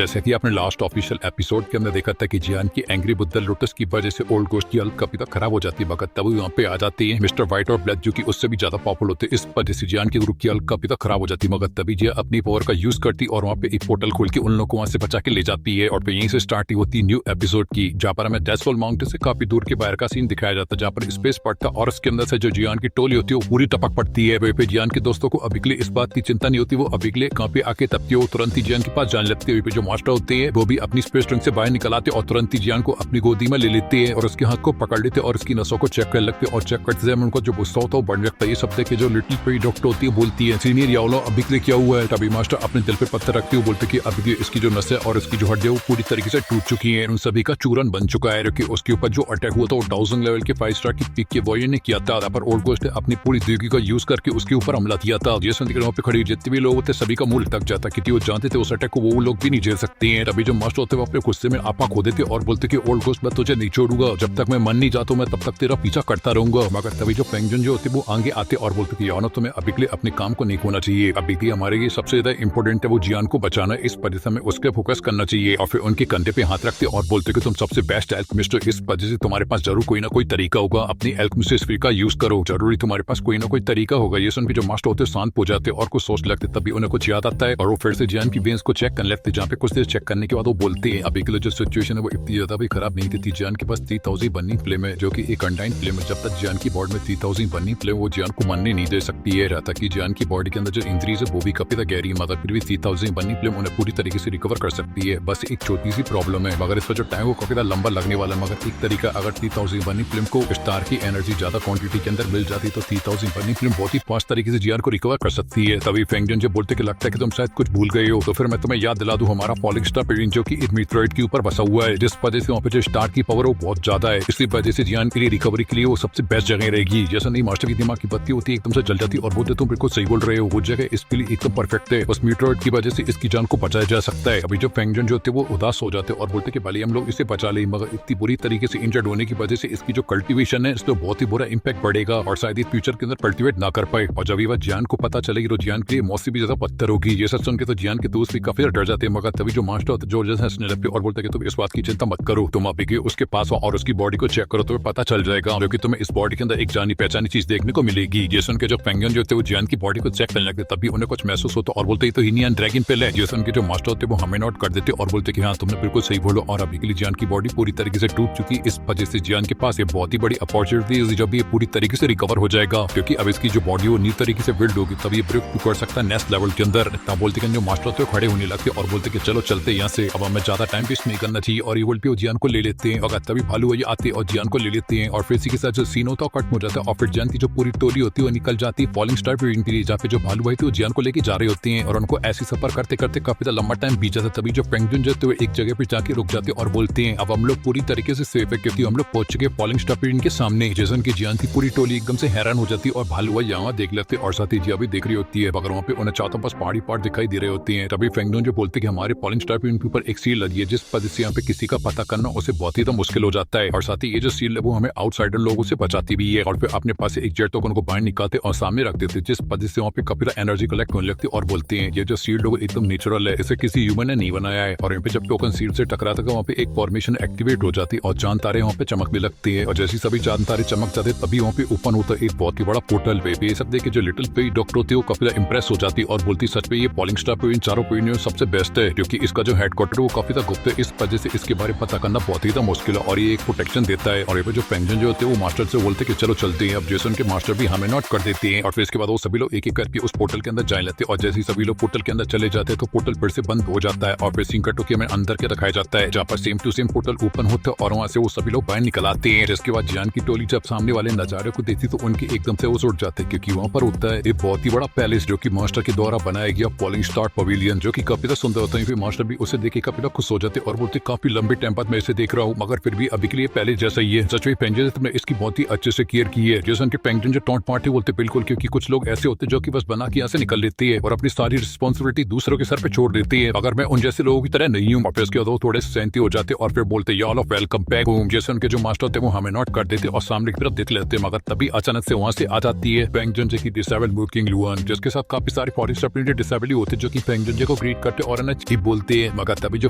जैसे कि आपने लास्ट ऑफिशियल एपिसोड के अंदर देखा था कि जियान की एंग्री बुद्दल लोटस की वजह से ओल्ड गोस्ट की हालत काफी तक खराब हो जाती है, मगर तभी वहाँ पे आ जाती है मिस्टर व्हाइट और ब्लैक जो कि उससे भी ज्यादा पावरफुल होते हैं। इस वजह से जियान की ग्रुप की हालत काफी तक खराब हो जाती है, मगर तभी जिया अपनी पावर का यूज करती और वहाँ पे एक पोर्टल खोल के उन लोगों को वहाँ से बचा के ले जाती है। और फिर यहीं से स्टार्ट होती है न्यू एपिसोड की, जहाँ पर हमें डेस्फॉल माउंटेन से काफी दूर के बाहर का सीन दिखाया जाता है, जहाँ पर स्पेस पड़ता और उसके अंदर से जो जियान की टोली होती है वो पूरी टपक पड़ती है। वहीं पे जियान के दोस्तों को अभी के लिए इस बात की चिंता नहीं होती, वो अभी के लिए कहाँ पे आके तबती है, वो तुरंत ही जियान के पास जाने लगती है। वहीं पे जो मास्टर होते हैं वो भी अपनी स्पेस ट्रंक से बाहर निकल आते और तुरंत ही जियान को अपनी गोदी में ले लेते हैं और उसके हाथ को पकड़ लेते और उसकी नसों को चेक करने लगते और चेक करते समय उनको जो गुस्सा होता है वो बढ़ने लगता है। ये सब देखे जो लिटिल पेरी डॉक्टर होती है बोलती है, सीनियर यावलो अभी के लिए क्या हुआ है? तभी मास्टर अपने दिल पे पत्थर रखते हुए बोलते कि अभी इसकी जो नसें और इसकी जो हड्डियां वो पूरी तरीके से टूट चुकी है, उन सभी का चूरन बन चुका है। क्योंकि उसके ऊपर जो अटैक हुआ था वो 1000 लेवल के 5 स्टार की पीक के वॉरियर ने किया था, पर ओल्ड गोस्ट ने अपनी पूरी दिल्ली का यूज करके उसके ऊपर हमला किया था। जैसे वहाँ पे खड़ी जितने भी लोग होते सभी का मुंह लटक जाता, क्योंकि वो जानते थे उस अटैक को वो लोग भी नहीं झेल सकते हैं। तभी जो मास्टर होते हैं अपने गुस्से में आपा खो देते और बोलते कि ओल्ड गोस्ट मैं तुझे नहीं छोड़ूंगा, जब तक मैं मन नहीं जाता मैं तब तक तेरा पीछा करता रहूंगा। मगर तभी जो पेंगुइन जो होते वो आगे आते और बोलते कि यार तुम्हें अभी के लिए अपने काम को नहीं खोना चाहिए, अभी के हमारे लिए सबसे ज्यादा इंपॉर्टेंट है वो जियान को बचाना, इस वजह से हमें उस पर फोकस करना चाहिए। और फिर उनके कंधे पे हाथ रखते और बोलते कि तुम सबसे बेस्ट एल्केमिस्ट हो, इस वजह से तुम्हारे पास जरूर कोई ना कोई तरीका होगा, अपनी एल्केमिस्ट का यूज करो, जरूरी तुम्हारे पास कोई ना कोई तरीका होगा। ये सुन के जो मास्टर होते शांत हो जाते और कुछ सोच लगते, तभी उन्हें कुछ याद आता है और वो फिर से जियान की वेन्स को चेक करने लगते, जहाँ पे कुछ देर चेक करने के बाद वो बोलते हैं अभी के लिए जो सिचुएशन है वो इतनी ज्यादा भी खराब नहीं थी। जियान के पास 3000 बर्निंग फ्लेम है, जो कि एक अनडाइन फ्लेम है। जब तक जियान की बॉडी में 3000 बर्निंग फ्लेम वो जियान को मरने नहीं दे सकती है। रहता कि जियान की बॉडी के अंदर जो इंजरीज है वो भी काफी गहरी है, मगर फिर भी 3000 बर्निंग फ्लेम उन्हें पूरी तरीके से रिकवर कर सकती है। बस एक छोटी सी प्रॉब्लम है, मगर इसका जो टाइम वो काफी लंबा लगने वाला है। मगर एक तरीका, अगर 3000 बर्निंग फ्लेम को स्टार की एनर्जी ज्यादा क्वांटिटी के अंदर मिल जाती तो 3000 बर्निंग फ्लेम बहुत ही फास्ट तरीके से जियान को रिकवर कर सकती है। तभी फेंगजन जो बोलते कि लगता है कि तुम शायद कुछ भूल गए हो, तो फिर मैं तुम्हें याद दिला दूं हमारा फॉलिंग स्टार पेरिन जो कि एक मीटरॉइड के ऊपर बसा हुआ है, जिस वजह से वहाँ पे जो स्टार की पावर वो बहुत ज्यादा है। इसी वजह से जियान के लिए रिकवरी के लिए वो सबसे बेस्ट जगह रहेगी। जैसा नहीं मास्टर की दिमाग की बत्ती होती है एकदम से जल जाती और बोलते तुम बिल्कुल सही बोल रहे हो, वो जगह इसके लिए एकदम परफेक्ट है। उस मीटरॉइड की वजह से इसकी जान को बचाया जा सकता है। अभी जो फेंगजन जो होते वो उदास हो जाते और बोलते कि भले हम लोग इसे बचा ले, मगर इतनी बुरी तरीके से इंजर्ड होने की वजह से इसकी जो कल्टीवेशन है इस पर बहुत ही बुरा इंपैक्ट पड़ेगा और शायद इस फ्यूचर के अंदर कल्टीवेट ना कर पाए। और जब ये बात जियान को पता चलेगी तो जियान के लिए मौत से भी ज्यादा पत्थर होगी। ये सब सुन के तो जियान के दोस्त भी काफी डर जाते हैं, मगर तभी जो मास्टर होते जो हंसने लगते और बोलते कि तुम इस बात की चिंता मत करो, तुम अभी के उसके पास और उसकी बॉडी को चेक करो, तुम्हें पता चल जाएगा, क्योंकि तुम्हें इस बॉडी के अंदर एक जानी पहचानी चीज देखने को मिलेगी। ये सुन के जो पेंगुइन जो थे वो जियान की बॉडी को चेक करने लगते, तभी उन्हें कुछ महसूस होता और बोलते तो हिनियन ड्रैगन पे है। ये सुन के जो मास्टर होते वो हमें नोट कर देते और बोलते कि हाँ तुमने बिल्कुल सही बोलो, और अभी के लिए जियान की बॉडी पूरी तरीके से टूट चुकी, इस वजह से जियान के पास ये बहुत ही बड़ी अपॉर्चुनिटी जब ये पूरी तरीके से रिकवर हो जाएगा, क्योंकि अब इसकी जो बॉडी वो न्यू तरीके से बिल्ड होगी, तब ये ब्रेक कर सकता है नेक्स्ट लेवल के अंदर। तब बोलते कि जो मास्टर होते खड़े होने लगते और बोलते कि चलो चलते यहाँ से, अब हमें ज्यादा टाइम वेस्ट नहीं करना चाहिए। और ये बोल पे जियान को ले लेते हैं, अगर तभी भालू ये आते और जियान को ले लेते हैं और फिर इसी के साथ जो सीन होता है कट हो जाता है और फिर जियान की जो पूरी टोली होती है वो निकल जाती है फॉलिंग स्टार पेरिन के लिए, जहाँ पे जो भालू भाई थे वो जियान को लेके जा रहे होते हैं और उनको ऐसी सफर करते करते काफी लंबा टाइम बीत जाता है। तभी जो पेंगुइन जो थे एक जगह पे जाके रुक जाते और बोलते हैं अब हम लोग पूरी तरीके से सेफ है, क्योंकि हम लोग पहुंच चुके फॉलिंग स्टार पेरिन के सामने। जैसन की जियान की पूरी टोली एकदम से हैरान हो जाती है और भालू भाई यहाँ देख लेते और साथ ही जिया भी देख रही होती है, मगर वहाँ पे उन्हें चारों पास पहाड़ी पहाड़ दिखाई दे रहे होते हैं। तभी पेंगुइन जो बोलते कि हमारे फॉलिंग स्टार पेरिन के ऊपर एक सील लगी है, जिस वजह से यहाँ पे किसी का पता करना उसे बहुत ही मुश्किल हो जाता है। और साथ ही ये जो सील है वो हमें आउटसाइडर लोगों से बचाती भी है। और फिर अपने पास एक जेट टोकन को बाहर निकालते और सामने रख देते, जिस वजह से वहाँ पे काफी एनर्जी कलेक्ट होने लगती और बोलते हैं ये जो सील लोग एकदम नेचुरल है, इसे किसी ह्यूमन ने नहीं बनाया है। और यहाँ पे जब टोकन सील से टकराता है वहाँ पे एक फॉर्मेशन एक्टिवेट हो जाती है और चांद तारे वहाँ पे चमकने लगती है। और जैसे सभी चांद तारे चमक जाते तभी वहाँ पे ओपन होता है एक बहुत ही बड़ा पोर्टल। ये सब देख के जो लिटिल पेरी डॉक्टर होती है वो काफी इंप्रेस हो जाती और बोलती सच में ये फॉलिंग स्टार पेरिन चारों पेरिन सबसे बेस्ट है, क्योंकि इसका जो हेडक्वार्टर वो काफी गुप्त है, इस वजह से इसके बारे में पता करना बहुत ही मुश्किल है और ये एक प्रोटेक्शन देता है। और ये जो पेंगुइन जो होते हैं वो मास्टर से बोलते कि चलो चलते हैं। अब जेसन के मास्टर भी हमें नोट कर देते हैं और फिर इसके बाद वो सभी लोग एक एक करके उस पोर्टल के अंदर जाने लेते हैं। और जैसे ही सभी लोग पोर्टल के अंदर चले जाते हैं तो पोर्टल फिर से बंद हो जाता है और फिर सीन कट होकर हमें अंदर के दिखाया जाता है, जहाँ पर same to same portal open होता है और वहाँ से वो सभी लोग बाहर निकल आते हैं। जिसके बाद जियान की टोली जब सामने वाले नजारे को देखती तो उनके एकदम से वो उड़ जाते हैं, क्योंकि वहाँ पर होता है एक बहुत ही बड़ा पैलेस जो कि मास्टर के द्वारा बनाया गया फॉलिंग स्टार पवेलियन, जो कि काफी सुंदर होता है। फिर मास्टर भी उसे देख के काफी खुश हो जाते और बोलते काफी लंबे टाइम बाद मैं इसे देख रहा हूँ, मगर फिर भी अभी के लिए पहले जैसा ही है। सच में पेंगुइन तुमने इसकी बहुत ही अच्छे से केयर की है। जैसे उनके पेंगुइन जो टॉन्ट मारते बोलते बिल्कुल, क्योंकि कुछ लोग ऐसे होते जो कि बस बना के यहाँ से निकल लेते हैं और अपनी सारी रिस्पॉन्सिबिलिटी दूसरों के सर पे छोड़ देते हैं, अगर मैं उन जैसे लोगों की तरह नहीं हूँ। और उसके बाद थोड़े सहमति हो जाते और फिर बोलते यार ऑफ वेलकम बैक होम। जैसे उनके जो मास्टर थे वो हमें नोट कर देते और सामने की तरफ देख लेते, मगर तभी अचानक से वहाँ से आ जाती है पेंगुइन जी की डिसेबल किंग लुआन, जिसके साथ काफी सारे फॉरेस्ट डिसेबिलिटी होते जो कि पेंगुइन जी को ग्रीट करते और बोलते हैं, मगर तभी जो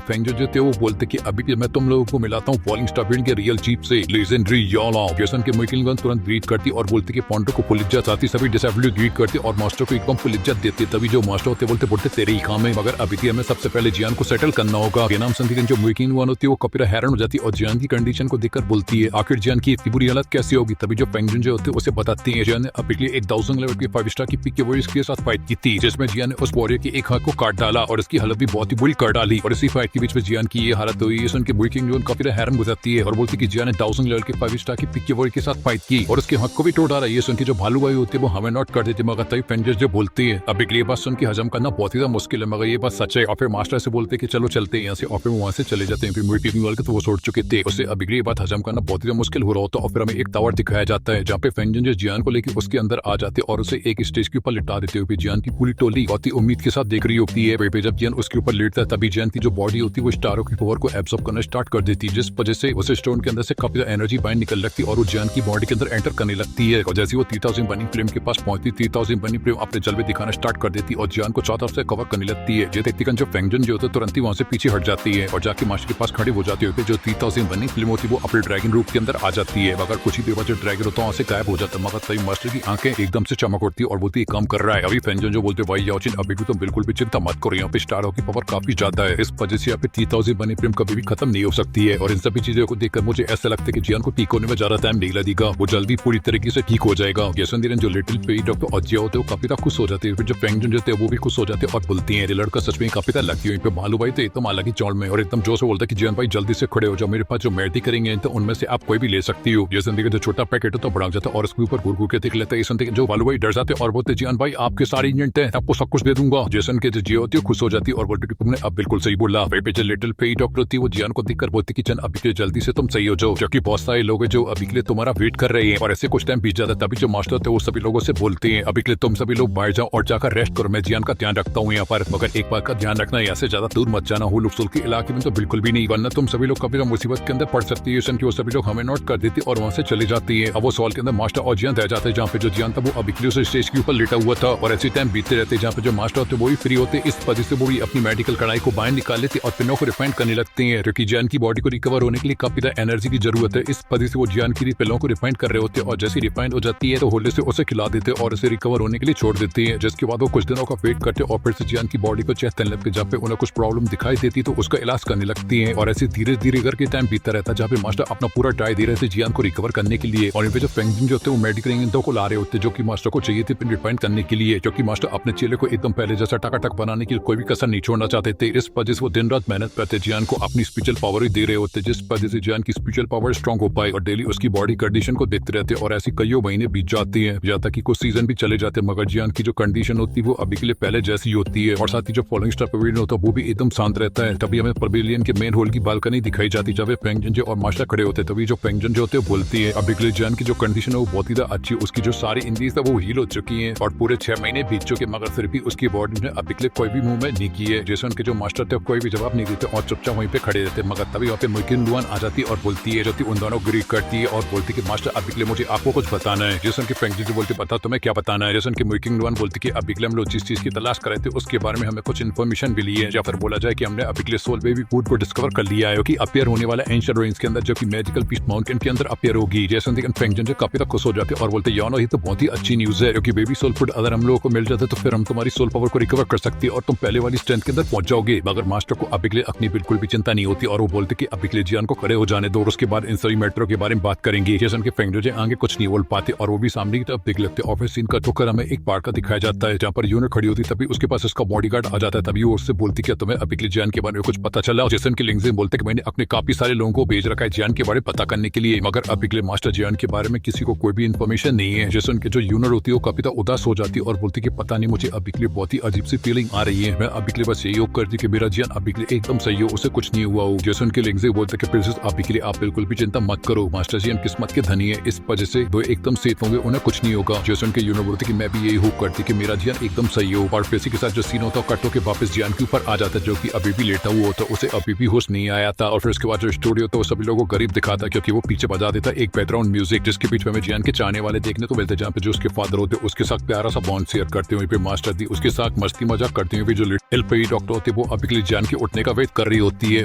फेंग जो थे वो बोलते कि अभी भी मैं तुम लोगों को मिलाता हूँ फॉलिंग स्टार बिल्डिंग के रियल चीफ से लेजेंडरी याला। जैसन के मुइकिंग तुरंत ग्रीट करती और बोलती कि पॉन्डो को फुल इज्जत आती, सभी डिसेबल ग्रीट करते और मास्टर को एकदम फुल इज्जत देते। तभी जो मास्टर होते बोलते तेरे ही काम है, मगर अभी हमें सबसे पहले जियान को सेटल करना होगा। नाम संदिग्ध जो मुइकिंग होती है वो कपिरा हैरान हो जाती है और जियान की कंडीशन को देखकर बोलती है आखिर जियान की इतनी बुरी हालत कैसी होगी। तभी जो फेंगजुन जो होते उसे बताते हैं जियान ने अभी के लिए एक 1000 लेवल की 5 स्टार की पिक के वॉरियर्स के साथ फाइट की थी, जिसमें जियान ने उस वॉरियर की एक हाथ को काट डाला और इसकी हालत भी बहुत ही बुरी कर डाली। और इसी फाइट के बीच में जियान की ये हालत हुई, सुन के मुइकिंग कपिरा हैरान हो जाती है और बोलती कि जियान ने 1000 लेवल की 5 स्टार की पिक के वॉरियर के साथ फाइट की और उसके हाथ को भी तोड़ डाला। ये सुन के जो भालू भाई होते हैं वो हमें नोट कर देते, मगर तभी फेंगजुन जो बोलती है अभी के लिए बात सुन के हजम करना बहुत ही ज्यादा मुश्किल है, मगर ये बात सच है। और फिर मास्टर से बोलते कि चलो चलते हैं यहाँ से, और फिर वहाँ से चले जाते हैं। फिर मुइकिंग वाले तो वो छोड़ चुके थे, उससे अभी के लिए बात हजम करना बहुत ही मुश्किल हो रहा होता है। और फिर हमें एक टावर दिखाया जाता है जहाँ पे फेंगजुन जो जियान को लेकर उसके अंदर आ जाते और उसे एक स्टेज के ऊपर लिटा देते हुए जियान की पूरी टोली बहुत ही उम्मीद के साथ देख रही होती है। वहीं पे जब जियान उसके ऊपर लेटता है तभी जियान की जो बॉडी होती है वो स्टारों की पावर को एब्सॉर्ब करना स्टार्ट कर देती है, जिस वजह से उसे स्टोन के अंदर से काफी एनर्जी बाहर निकल लगती है और वो जियान की बॉडी के अंदर एंटर करने लगती है। और जैसे वो 3000 बर्निंग फ्लेम के पास पहुंचती 3000 बर्निंग फ्लेम अपने जलवे दिखाना स्टार्ट कर देती और जियान को चारों तरफ से कवर करने लगती है। ये देखती जो फेंगजुन जो होता है तुरंत ही वहां से पीछे हट जाती है और जाके मास्टर के पास खड़ी हो जाती है। जो 3000 बर्निंग फ्लेम होती है वो अपने ड्रैगन रूप के अंदर आ जाती है, मगर कुछ ही देर बाद जो ड्रैगन होता है वहां से गायब हो जाता है। मगर तभी मास्टर की आंखें एकदम से चमक उठती है और बोलती काम कर रहा है। अभी फेंगजुन जो बोलते भाई याओचिन अभी भी तुम बिल्कुल भी चिंता मत करो, यहाँ पे स्टारों की पावर काफी ज्यादा है, इस वजह से यहाँ पे 3000 बर्निंग फ्लेम कभी भी खत्म नहीं हो सकती है। और इन सभी चीजों को देखकर मुझे ऐसा लगता है कि जियान को ठीक होने में ज्यादा टाइम नहीं लगेगा, वो जल्दी पूरी तरीके से ठीक हो जाएगा। जैसन जो लिटिल पेई डॉक्टर अजिया होते हैं वो काफी खुश हो जाते हैं। फिर जो फेंगजुन जो वो भी खुश हो जाते हैं और बोलती है लड़का सच में काफी लगती है। भालू भाई तो एकदम अलग ही चौड़ में और एकदम जोर से बोलता है कि जियान भाई जल्दी से खड़े हो जाओ, मेरे पास जो मेहंदी करेंगे तो उनमें से आप कोई भी ले सकती हो। जैसे जो छोटा पैकेट होता है बड़ा जाता है और उसके ऊपर घूर घूर के देख लेता है। जो भालू भाई डर जाते और बोलते जियान भाई आपके सारे इंजेंट है, आपको सब कुछ दे दूंगा। जैसन के जो जिया होती है खुश हो जाती है और बोलती तुमने अब बिल्कुल सही बोला। जो लिटिल पेई डॉक्टर होती है वो जियान को देखकर बोलती कि चल अभी के जल्दी से तुम सही हो जाओ, क्योंकि बहुत सारे लोग जो अभी के लिए तुम्हारा वेट कर रहे हैं। और ऐसे कुछ टाइम बीत जाता है तभी जो मास्टर होते हैं वो सभी लोगों से बोलते हैं अभी के लिए तुम सभी लोग बाहर जाओ और जाकर रेस्ट करो, मैं जियान का ध्यान रखता हूँ यहाँ पर, मगर एक बात का ध्यान रखना यहाँ से ज्यादा दूर मत जाना, हुलुक्सुल के इलाके में तो बिल्कुल भी नहीं, वरना तुम सभी लोग कभी मुसीबत के अंदर पड़ सकती है। वो सभी लोग हमें नोट कर देती और वहाँ से चली जाती है। अब वो सॉल के अंदर मास्टर और जियान रह जाते हैं, जहाँ पे जो जियान था वो अभी के लिए स्टेज के ऊपर लेटा हुआ था। और ऐसे टाइम बीतते रहते जहाँ पे जो मास्टर होते वो भी फ्री होते, इस वजह से वो भी अपनी मेडिकल कढ़ाई को बाहर निकाल लेते और पिनों को रिफाइन करने लगते हैं, क्योंकि जियान की बॉडी को रिकवर होने के लिए काफी एनर्जी की जरूरत है। इस वजह से वो जियान की पिलों को रिफाइन कर रहे होते और जैसे रिफाइन हो जाती है तो होले से उसे खिला देते और उसे रिकवर होने के लिए छोड़ देते हैं, जिसके बाद वो कुछ दिनों का वेट करते और फिर से जियान की बॉडी को चेक करने लगते, जहाँ पे उन्हें कुछ प्रॉब्लम दिखाई देती तो उसका इलाज करने लगती है। और ऐसे धीरे धीरे करके टाइम बीतता रहता है, जहाँ पे मास्टर अपना पूरा ट्राई दे रहे थे जियान को रिकवर करने के लिए। और जो फेंगजुन जो होते हैं वो मेडिकल इंजेक्शन को ला रहे होते जो कि मास्टर को चाहिए थे रिफाइन करने के लिए, क्योंकि मास्टर अपने चेले को एकदम पहले जैसा टकाटक बनाने की कोई भी कसर नहीं छोड़ना चाहते थे। इस वजह से वो दिन रात मेहनत करते जियान को अपनी स्पिरिचुअल पावर ही दे रहे होते, जिस वजह से जियान की स्पिरिचुअल पावर स्ट्रॉन्ग हो पाए और डेली उसकी बॉडी कंडीशन को देखते रहते और ऐसी कई महीने बीत जाते हैं, यहाँ तक कि कुछ सीजन भी चले जाते हैं, मगर जियान की जो कंडीशन होती है वो अभी के लिए पहले जैसी होती है। और साथ ही जो फॉलोइंग स्टार पवेलियन होता है वो भी एकदम शांत रहता है। तभी हमें पवेलियन के मेन होल की बालकनी दिखाई जाती जब फेंगजुन जो और मास्टर खड़े होते, तभी जो फेंगजुन जो होते हैं बोलती है अभी के लिए जियान की जो कंडीशन है वो बहुत ही अच्छी, उसकी जो सारी इंजरीज है वो हील हो चुकी है और पूरे 6 महीने बीत चुके, मगर फिर भी उसकी बॉडी ने अभी के लिए कोई भी मूवमेंट नहीं की है। जैसे उनके जो मास्टर थे कोई भी जवाब नहीं देते और चुपचाप वहीं पे खड़े रहते, मगर तभी वहाँ पे मुइकिन लुआन आ जाती और बोलती है, जो उन दोनों ग्री करती है और बोलती कि मास्टर अभी के लिए मुझे आपको कुछ बताना है। जैसे उनके फेंगजुन जो बोलते पता तुम्हें क्या बताना है। जैसे उनकी मुइकिन लुआन बोलती कि अभी के लिए हम लोग जिस चीज की तलाश कर रहे थे उसके बारे में हमें कुछ इन्फॉर्मेशन मिली है, या फिर बोला जाए कि हमने अभी के लिए सोल बेबी फूड को डिस्कवर कर लिया है कि अपियर होने वाला एंशिएंट रेंज के अंदर, जो कि मैजिकल पीस माउंटेन के अंदर अपियर होगी। जैसे उनके फेंगजुन जो काफी खुश हो जाते और बोलते यानो ये तो बहुत ही अच्छी न्यूज है, क्योंकि बेबी सोल फूड अगर हम लोगों को मिल जाता तो फिर हम तुम्हारी सोल पावर को रिकवर कर सकते हैं और तुम पहले वाली स्ट्रेंथ के अंदर पहुंच जाओगे। मगर मास्टर को अभी के लिए अपनी बिल्कुल भी चिंता नहीं होती और वो बोलते कि अभी के लिए जियान को खड़े हो जाने दो और उसके बाद इन सभी मैटरों के बारे में बात करेंगे। जैसे उनके फेंगजुन आगे कुछ नहीं बोल पाते और वो भी सामने की तरफ देख लगते। ऑफिस सीन का ठोकर हमें एक पार्क का दिखाया जाता है जहाँ पर यूनिट खड़ी होती, तभी उसके पास उसका बॉडीगार्ड आ जाता है। तभी वो उससे बोलती कि तुम्हें अभी के लिए जियान के बारे में कुछ पता चला। जैसे उनके लिंगजिन बोलते कि मैंने अपने काफी सारे लोगों को भेज रखा है जियान के बारे में पता करने के लिए, मगर अभी के लिए मास्टर जियान के बारे में किसी को कोई भी इन्फॉर्मेशन नहीं है। जैसे उनके जो यूनिट होती है वो काफी उदास हो जाती है और बोलती कि पता नहीं मुझे अभी के लिए बहुत ही अजीब सी फीलिंग आ रही है, मैं अभी के लिए बस यही होप करती कि मेरा जियान अभी के लिए एकदम सही हो, उसे कुछ नहीं हुआ हो। जैसे उनके लिंगजिन बोलते कि प्रिंसेस अभी के लिए आप बिल्कुल भी चिंता मत करो, मास्टर जियान किस्मत के धनी है, इस वजह से वो एकदम सेफ होंगे, उन्हें कुछ नहीं होगा। जैसे उनके यूनिट बोलते कि मैं भी यही होप करती कि मेरा जियान एकदम सही हो। और पेसी के साथ जो सीन होता है कटो के वापस जियान के ऊपर आ जाता है, जो कि अभी भी लेटा हुआ होता, उसे अभी भी होश नहीं आया था। और फिर उसके बाद जो स्टूडियो होता है वो सभी लोगों को गरीब दिखाता, क्योंकि वो पीछे बजा देता एक बैकग्राउंड म्यूजिक, जिसके बीच में जियान के चाहने वाले देखने को मिलते, जहाँ पे जो उसके फादर होते उसके साथ प्यारा सा बॉन्ड शेयर करते हुए, फिर मास्टर दी उसके साथ मस्ती मजाक करते हुए, जो लिटिल पेई डॉक्टर होती है वो अभी के लिए जियान के उठने का वेट कर रही होती है।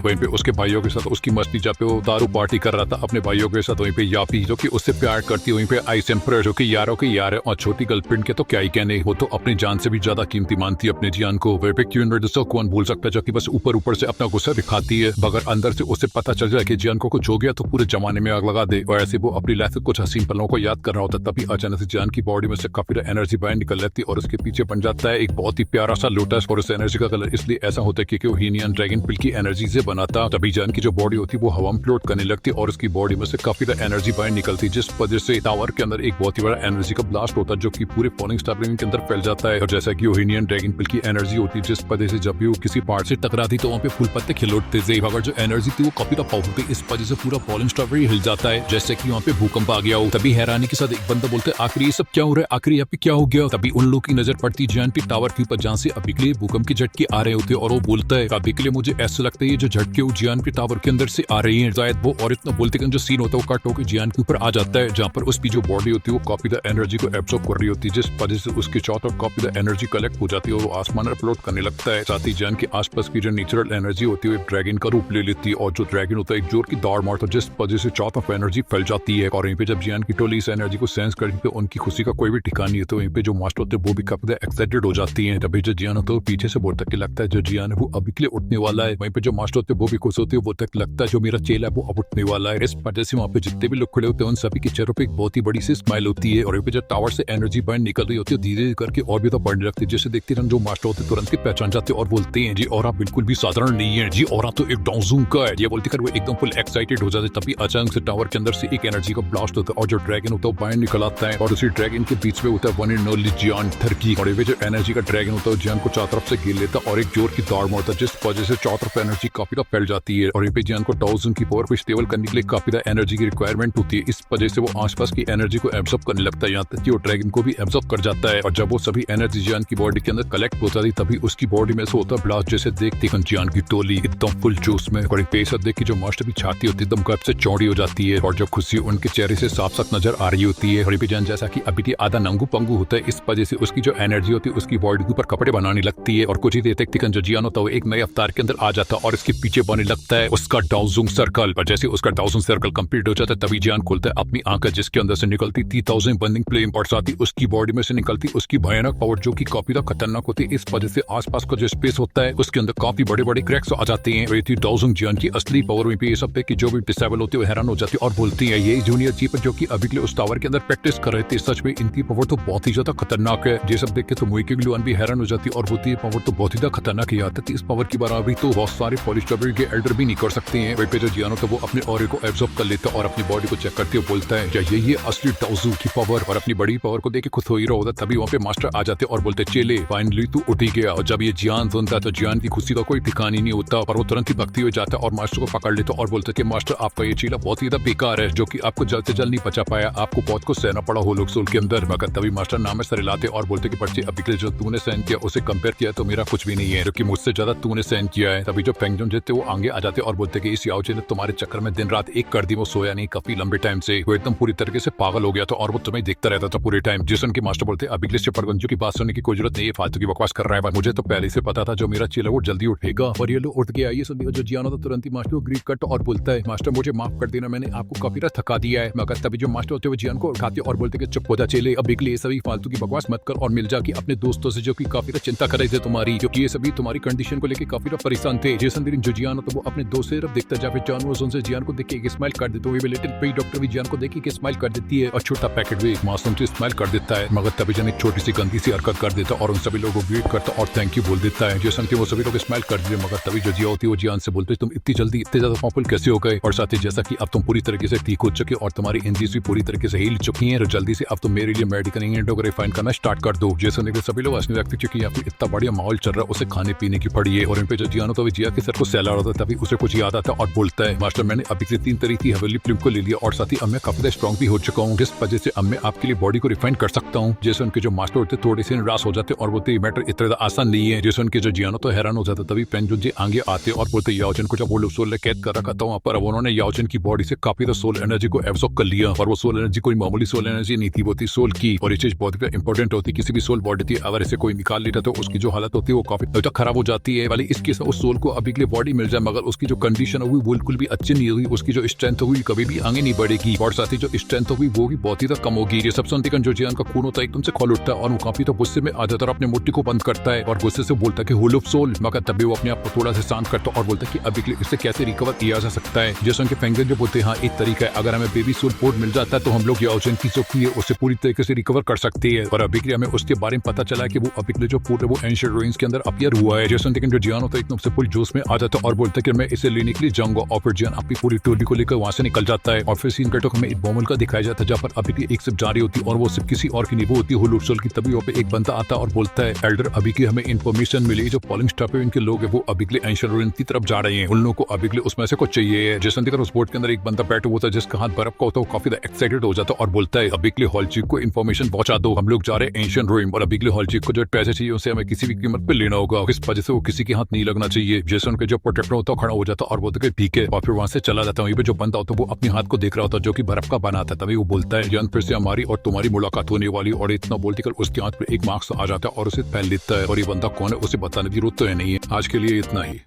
वहीं पे उसके भाइयों के साथ उसकी मस्ती, जहाँ पे वो दारू पार्टी कर रहा था अपने भाइयों के साथ। वहीं पे यापी जो कि उससे प्यार करती है, वहीं पे आइस एम्परर जो कि यारों के यार है, और छोटी गर्लफ्रेंड के तो क्या ही कहने, वो तो अपनी जान से भी ज्यादा कीमती मानती है अपने जियान को। वहीं पे क्यून रेडिसो कौन भूल सकता है, जो कि बस ऊपर ऊपर से अपना गुस्सा दिखाती है, मगर अंदर से उसे पता चल जाए कि जियान को कुछ हो गया तो पूरे जमाने में आग लगा दे। और ऐसे वो अपनी लाइफ के कुछ हसीन पलों को याद कर रहा होता, तभी अचानक से जियान की बॉडी में से काफी एनर्जी बाहर निकल लेती है और उसके पीछे बन जाता है एक बहुत ही प्यारा सा लोटस। और उस एनर्जी का कलर इसलिए ऐसा होता है क्योंकि वो हीनियन ड्रैगन पिल की एनर्जी से बना था। तभी जियान की जो बॉडी होती है वो हवा में फ्लोट करने लगती है और उसकी बॉडी में से काफी एनर्जी बाहर निकलती है, जिस वजह से टावर के अंदर एक बहुत ही बड़ा एनर्जी का ब्लास्ट होता है जो कि पूरे फॉलिंग स्टार के अंदर फैल जाता है। और जैसा कि हीनियन ड्रैगन पिल की एनर्जी होती है, जिस वजह से जब भी वो किसी पार्ट से टकराती तो वहाँ पे फूल पत्ते खिल उठते थे, मगर जो एनर्जी थी वो काफी पावरफुल थी, इस वजह से पूरा फॉलिंग स्टार हिल जाता है, जैसे कि वहाँ पे भूकंप आ गया हो। तभी हैरानी के साथ एक बंदा बोलते हैं आखिर ये सब क्या हो रहा है, आखिर यहाँ पे क्या हो गया। तभी उन लोगों की नजर पड़ती जियान के टावर के ऊपर, जहाँ से अभी के लिए भूकंप के झटके आ रहे होते और वो बोलता है अभी के लिए मुझे ऐसा लगता है ये जो झटके वो जियान के टावर के अंदर से आ रही है शायद वो। और इतना बोलते जो सीन होता है वो कट होकर जियान के ऊपर आ जाता है, जहाँ पर उसकी जो बॉडी होती है वो काफी एनर्जी को एब्सॉर्ब कर रही होती है, जिस वजह से उसके चारों तरफ काफी एनर्जी कलेक्ट हो जाती है और वो आसमान में फ्लोट करने लगता है। साथ ही जियान के आसपास की जो नेचुरल एनर्जी होती है वो ड्रैगन का रूप ले लेती है और जो ड्रैगन होता है एक जोर की दौड़ मारता है, जिस वजह से चारों तरफ एनर्जी फैल जाती है। और वहीं पे जब जियान की टोली इस एनर्जी को सेंस करती है उनकी खुशी का कोई भी ठिकाना नहीं है, तो वहीं पे जो मास्टर होते हैं वो भी काफी एक्साइटेड हो जाती है। तभी जो जियान होता है पीछे से बोलता कि लगता है जो जियान है वो अभी के लिए उठने वाला है। वहीं पे जो मास्टर होते हैं वो भी खुश होते हैं, वो तक लगता है जो मेरा चेला है वो अब उठने वाला है। इस वजह से वहाँ पे जितने भी लोग खड़े होते हैं उन सभी के चेहरों पे एक बहुत ही बड़ी सी स्माइल होती है। और वहीं पे जो टावर से एनर्जी बाहर निकल रही होती है धीरे करके और भी तो बढ़ने लगती है, जैसे देखते हैं जो मास्टर होते तुरंत के पहचान जाते और बोलते हैं जी और बिल्कुल भी साधारण नहीं है जी, और तो एक डाउजूम का है। ये बोलते कर वो एकदम फुल एक्साइटेड हो जाते, तभी अचानक से टावर के अंदर से एक एनर्जी का ब्लास्ट होता है और जो ड्रैगन होता है वो बाहर निकल आता है और उसी ड्रैगन के बीच में होता है वन एंड ओनली जियान थर्की। और ये जो एनर्जी का ड्रैगन होता है जियान को चारों तरफ से घेर लेता और एक जोर की दौड़ मारता है, जिस वजह से चारों तरफ एनर्जी काफी फैल जाती है। और यहाँ पे जियान को डाउजूम की पावर को स्टेबल करने के लिए काफी एनर्जी की रिक्वायरमेंट होती है, इस वजह से वो आसपास की एनर्जी को एब्सॉर्ब करने लगता है, यहाँ तक कि वो ड्रैगन को भी एब्सॉर्ब कर जाता है। और जब वो सभी एनर्जी जियान की बॉडी के अंदर कलेक्ट होता है तभी उसकी बॉडी में से होता ब्लास्ट, जैसे देखते हैं जियान की टोली एकदम फुल जोश में। और एक पैसा देख के जो मास्टर की छाती होती है एकदम गर्व से चौड़ी हो जाती है और जब खुशी उनके चेहरे से साफ साफ नजर आ रही होती है। और जियान जैसा कि अभी आधा नंगू पंगू होता है, इस वजह से उसकी जो एनर्जी होती है उसकी बॉडी के ऊपर कपड़े बनाने लगती है और कुछ ही देर तक जो जियान होता है वो एक नए अवतार के अंदर आ जाता है और इसके पीछे बनने लगता है उसका डाउजूम सर्कल। और जैसे उसका डाउजूम सर्कल कंप्लीट हो जाता है तभी जियान खोलता है अपनी आंखें, जिसके अंदर से निकलती 3000 बर्निंग फ्लेम और साथ ही उसकी बॉडी में से निकलती उसकी भयानक पावर जो कि काफी खतरनाक होती है, इस वजह से आसपास का जो स्पेस होता है उसके अंदर काफी बड़े बड़े क्रैक्स आ जाते हैं। ये थी डाउजूम जियान की असली पावर। में भी ये सब पे कि जो भी डिसेबल होती है वो हैरान हो जाती है और बोलती है ये जूनियर चीफ जो कि अभी के लिए उस टावर के अंदर प्रैक्टिस कर रहे थे, सच में इनकी पावर तो बहुत ही ज्यादा खतरनाक है। ये सब देख के तो मुई ग्लून भी हैरान हो जाती है और बोलती है पावर तो बहुत ही ज्यादा खतरनाक है, आती इस पावर की बराबरी तो बहुत सारे पॉलिश टावर के एल्डर भी नहीं कर सकते हैं। वहीं पे जो जियान होता है वो अपने ऑरे को एब्जॉर्ब कर लेता है और अपनी बॉडी को चेक करते हुए बोलता है ये असली डाउजू की पावर। और अपनी बड़ी पावर को देख के खुद हो ही रहा होता, तभी वहाँ पे मास्टर आ जाते और बोलते चले फाइनली तू उठ ही गया। और जब ये जियान सुनता तो जियान की खुशी का कोई ठिकाना नहीं होता और वो तुरंत ही भक्ति हो जाता और मास्टर को पकड़ लेता और बोलते कि मास्टर आपका ये चीला बहुत ही ज्यादा बेकार है, जो कि आपको जल्द से जल्द नहीं बचा पाया, आपको बहुत कुछ सहना पड़ा हो लोग सोल के अंदर। मगर तभी मास्टर नाम में सर लाते और बोलते कि बच्चे अभी के लिए जो तूने सहन किया उसे कंपेयर किया तो मेरा कुछ भी नहीं है, क्योंकि मुझसे ज्यादा तूने सहन किया है। तभी जो पेंगुइन थे वो आगे आ जाते और बोलते कि इस याओचे ने तुम्हारे चक्कर में दिन रात एक कर दी, वो सोया नहीं काफी लंबे टाइम से, वो एकदम पूरी तरीके से पागल हो गया था और वो तुम्हें देखता रहता था पूरे टाइम। जिसन की मास्टर बोलते अभी के लिए परगंजू की बात सुनने की कोई जरूरत नहीं है, फालतू की बकवास कर रहा है, मुझे तो पहले से पता था जो मेरा चेला वो जल्दी उठेगा। और ये लोग उठ गया, ये सुनिए जो जियान होता तुरंत ही मास्टर को ग्रीट करता और बोलता है मास्टर मुझे माफ कर देना, मैंने आपको काफी रात थका दिया है। मगर तभी जो मास्टर होते हैं जियान को उठाते और बोलते कि चुप हो जा चेले, अब ये सभी फालतू की बकवास मत कर और मिल जा कि अपने दोस्तों से जो कि काफी चिंता कर रहे थे तुम्हारी, क्योंकि ये सभी तुम्हारी कंडीशन को लेकर काफी परेशान थे। जैसन दिन जो जियान होता वो अपने दोस्त से देखता जाए जानवर से जियान को देख के एक स्माइल कर देते, वो लिटिल पे डॉक्टर भी जियान को देख के स्माइल कर देती है और छोटा पैकेट भी मासूम से स्माइल कर देता है। मगर तभी जन एक छोटी सी गंदी सी हरकत कर देता और उन सभी लोगों को ग्रीट करता और थैंक यू बोल देता है। जैसन कि वो सभी लोग स्माइल कर देते, मगर तभी जो जिया होती है वो जियान से बोलते तुम इतनी जल्दी इतने ज्यादा पॉपुलर कैसे हो गए, और साथ ही जैसा कि अब तुम पूरी तरीके से ठीक हो चुके और तुम्हारी इंजरीज भी पूरी तरीके से हील चुकी हैं, तो जल्दी से अब तुम मेरे लिए मेडिकल इंग्रेडिएंट को रिफाइन करना स्टार्ट कर दो। जैसे कि सभी लोग हंसने लगते क्योंकि यहाँ पे इतना बढ़िया माहौल चल रहा है, उसे खाने पीने की पड़ी है। और इन पे जो जियान होता है जिया के सर को सैला होता है, तभी उसे कुछ याद आता है और बोलता है मास्टर मैंने अभी से 3 तरीके की हवेली फिल्म को ले लिया और साथ ही अब मैं काफी स्ट्रॉन्ग भी हो चुका हूँ, जिस वजह से अब मैं आपके लिए बॉडी को रिफाइन कर सकता हूँ। जैसे उनके जो मास्टर होते थोड़े से निराश हो जाते और बोलते मैटर इतना आसान नहीं है। जैसे उनके जो जियान होता है हैरान हो जाता, तभी पेंगुइन जी आगे आते और बोलते याओजन को जब वो लोग सोल ने कैद कर रखा था वहाँ पर, अब उन्होंने याओजन की बॉडी से काफी सोल एनर्जी को एब्सॉर्ब कर लिया और वो सोल एनर्जी कोई मामूली सोल एनर्जी नहीं थी, वो थी सोल की। और ये चीज बहुत इंपॉर्टेंट होती, किसी भी सोल बॉडी थी अगर इसे कोई निकाल लेता तो उसकी जो हालत होती है वो काफी खराब खराब हो जाती है। वाली इस केस में उस सोल को अभी के लिए बॉडी मिल जाए, मगर उसकी जो कंडीशन होगी वो बिल्कुल भी अच्छी नहीं होगी, उसकी जो स्ट्रेंथ होगी कभी भी आगे नहीं बढ़ेगी और साथ ही जो स्ट्रेंथ होगी वो भी बहुत ही कम होगी। ये सब सुनते जो जियान का खून होता है एकदम से खोल उठता है और वो काफी तो गुस्से में आ जाता है और अपने मुट्ठी को बंद करता है और गुस्से से बोलता है कि होल ऑफ सोल, मगर तभी वो अपने आप को थोड़ा सा शांत करता है और बोलता है कि अभी के लिए इससे कैसे रिकवर किया जा सकता है। जैसे उनके फेंगन जो बोलते हैं, हाँ एक तरीका है, अगर हमें बेबी सोल पोर्ट मिल जाता है तो हम लोग ये ऑप्शन की चौकी है उससे पूरी तरीके से रिकवर कर सकते हैं। और अभी के लिए हमें उसके बारे में पता चला है कि वो अभी के लिए जो पोर्ट है वो एंशिएंट रुइंस के अंदर अपीयर हुआ है। जैसे जो जियान होता है एकदम से पूरी जोश में आ जाता है और बोलता है कि मैं इसे लेने के लिए जाऊंगा और फिर जियान अपनी पूरी टोली को लेकर वहां से निकल जाता है। और फिर सीन कटो हमें एक बॉम्बल का दिखाया जाता है जहाँ पर अभी की एक सिर्फ जारी होती है और वो सिर्फ किसी और की नहीं, वो होती है होल ऑफ सोल की। तभी वहाँ पे एक बंदा आता है और बोलता है, एल्डर अभी की हमें इन्फॉर्मेशन मिली, जो पॉलिंग स्टाफ है इनके लोग है वो अभी के लिए एंशिएंट रुइन की तरफ जा रहे हैं, उन लोगों को अभी के लिए उसमें से कुछ चाहिए। जैसे देखकर उस बोट के अंदर एक बंदा बैठा होता है जिसका हाथ बर्फ का होता है, वो काफी एक्साइटेड हो जाता है और बोलता है अभी के लिए हॉलचीक को इन्फॉर्मेशन पहुंचा दो, हम लोग जा रहे हैं एंशिएंट रुइन और अभी के लिए हॉलचीक को जो पैसे चाहिए उसे हमें किसी भी कीमत पे लेना होगा, इस वजह से वो किसी के हाथ नहीं लगना चाहिए। जैसे उनके जो प्रोटेक्टर होता है खड़ा हो जाता है और बोलता है ठीक है और फिर वहां से चला जाता है। वहीं पे जो बंदा होता है वो अपने हाथ को देख रहा होता है जो कि बर्फ का बना था। तभी वो बोलता है जन फिर से हमारी और तुम्हारी मुलाकात होने वाली, और इतना बोलते कर उसके हाथ पे एक मार्क्स आ जाता है और उसे पहन लेता है और ये बंदा कौन है उसे बताने की जरूरत तो है नहीं है। आज के लिए इतना ही।